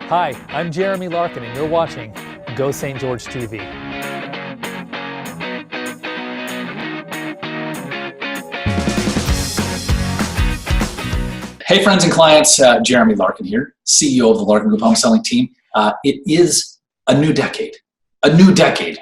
Hi, I'm Jeremy Larkin, and you're watching Go St. George TV. Hey friends and clients, Jeremy Larkin here, CEO of the Larkin Group Home Selling Team. It is a new decade,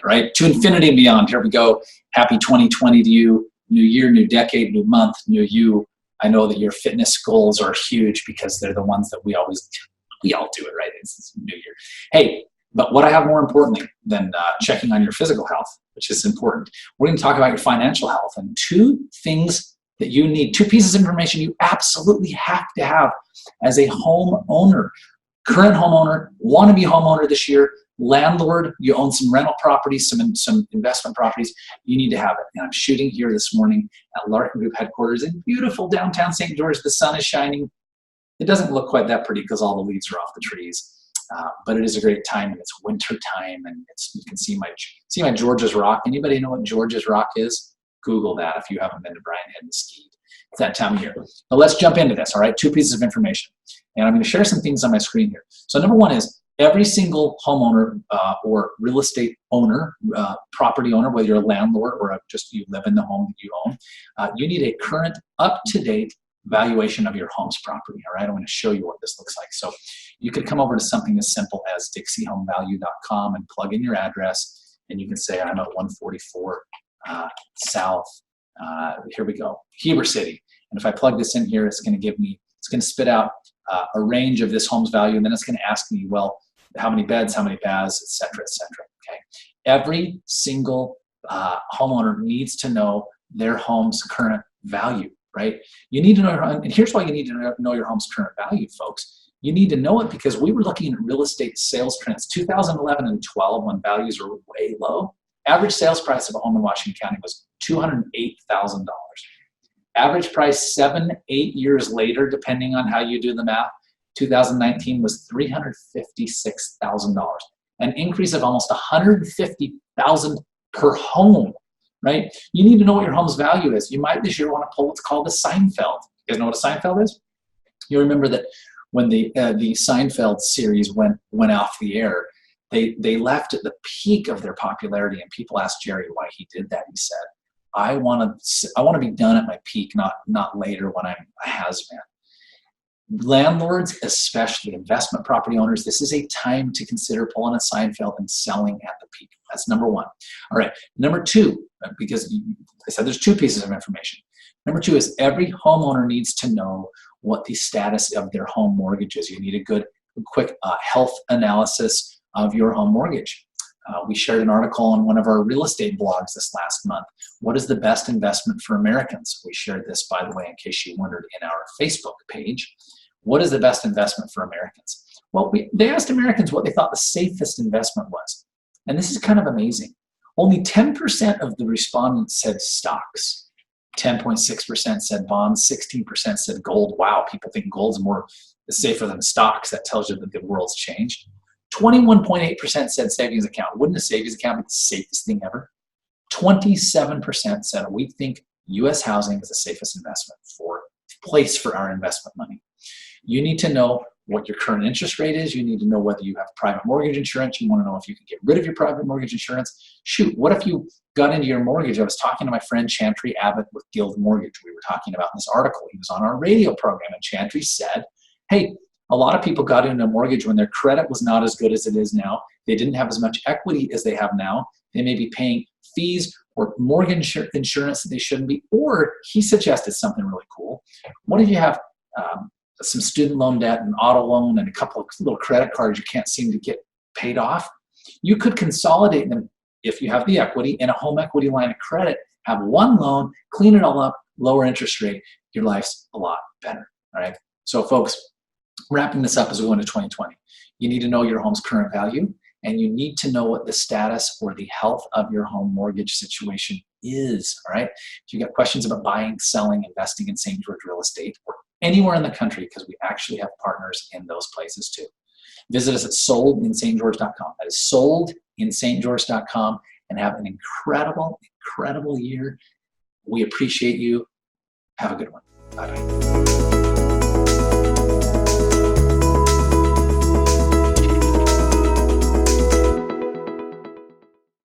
right? To infinity and beyond. Here we go. Happy 2020 to you. New year, new decade, new month, new you. I know that your fitness goals are huge because they're the ones that we all do it, right? It's new year. Hey, but what I have more importantly than checking on your physical health, which is important, we're going to talk about your financial health and two things that you need, two pieces of information you absolutely have to have as a homeowner. Current homeowner, want to be a homeowner this year, landlord, you own some rental properties, some investment properties, you need to have it. And I'm shooting here this morning at Larkin Group headquarters in beautiful downtown St. George. The sun is shining. It doesn't look quite that pretty because all the leaves are off the trees, but it is a great time, and it's winter time, and you can see my George's Rock. Anybody know what George's Rock is? Google that if you haven't been to Brian Head and skied. It's that time of year. But let's jump into this, all right? Two pieces of information. And I'm going to share some things on my screen here. So number one is every single homeowner or real estate owner, property owner, whether you're a landlord or just you live in the home that you own, you need a current, up-to-date valuation of your home's property, all right? I'm going to show you what this looks like. So you could come over to something as simple as dixiehomevalue.com and plug in your address, and you can say, I'm at 144 South, here we go, Heber City. And if I plug this in here, it's going to spit out a range of this home's value, and then it's going to ask me, well, how many beds, how many baths, et cetera, okay? Every single homeowner needs to know their home's current value, right? You need to know, and here's why you need to know your home's current value, folks. You need to know it because we were looking at real estate sales trends, 2011 and 12, when values were way low. Average sales price of a home in Washington County was $208,000. Average price 7-8 years later, depending on how you do the math, 2019 was $356,000, an increase of almost $150,000 per home, right? You need to know what your home's value is. You might this year want to pull what's called a Seinfeld. You guys know what a Seinfeld is? You remember that when the Seinfeld series went off the air, they left at the peak of their popularity, and people asked Jerry why he did that. He said, I want to be done at my peak, not later when I'm a has-been. Landlords, especially investment property owners, this is a time to consider pulling a Seinfeld and selling at the peak. That's number one. All right, number two, because I said there's two pieces of information. Number two is every homeowner needs to know what the status of their home mortgage is. You need a quick health analysis of your home mortgage. We shared an article on one of our real estate blogs this last month. What is the best investment for Americans? We shared this, by the way, in case you wondered, in our Facebook page. What is the best investment for Americans? Well, they asked Americans what they thought the safest investment was. And this is kind of amazing. Only 10% of the respondents said stocks. 10.6% said bonds. 16% said gold. Wow, people think gold's safer than stocks. That tells you that the world's changed. 21.8% said savings account. Wouldn't a savings account be the safest thing ever? 27% said we think U.S. housing is the safest investment place for our investment money. You need to know what your current interest rate is. You need to know whether you have private mortgage insurance. You want to know if you can get rid of your private mortgage insurance. Shoot, what if you got into your mortgage? I was talking to my friend Chantry Abbott with Guild Mortgage. We were talking about this article. He was on our radio program, and Chantry said, hey, a lot of people got into a mortgage when their credit was not as good as it is now. They didn't have as much equity as they have now. They may be paying fees or mortgage insurance that they shouldn't be. Or he suggested something really cool. What if you have some student loan debt, an auto loan, and a couple of little credit cards you can't seem to get paid off? You could consolidate them if you have the equity in a home equity line of credit, have one loan, clean it all up, lower interest rate. Your life's a lot better, all right? So folks, wrapping this up as we go into 2020, you need to know your home's current value, and you need to know what the status or the health of your home mortgage situation is, all right? If you got questions about buying, selling, investing in St. George real estate, or anywhere in the country, because we actually have partners in those places too, visit us at soldinstgeorge.com. That is soldinstgeorge.com, and have an incredible year. We appreciate you. Have a good one. Bye-bye.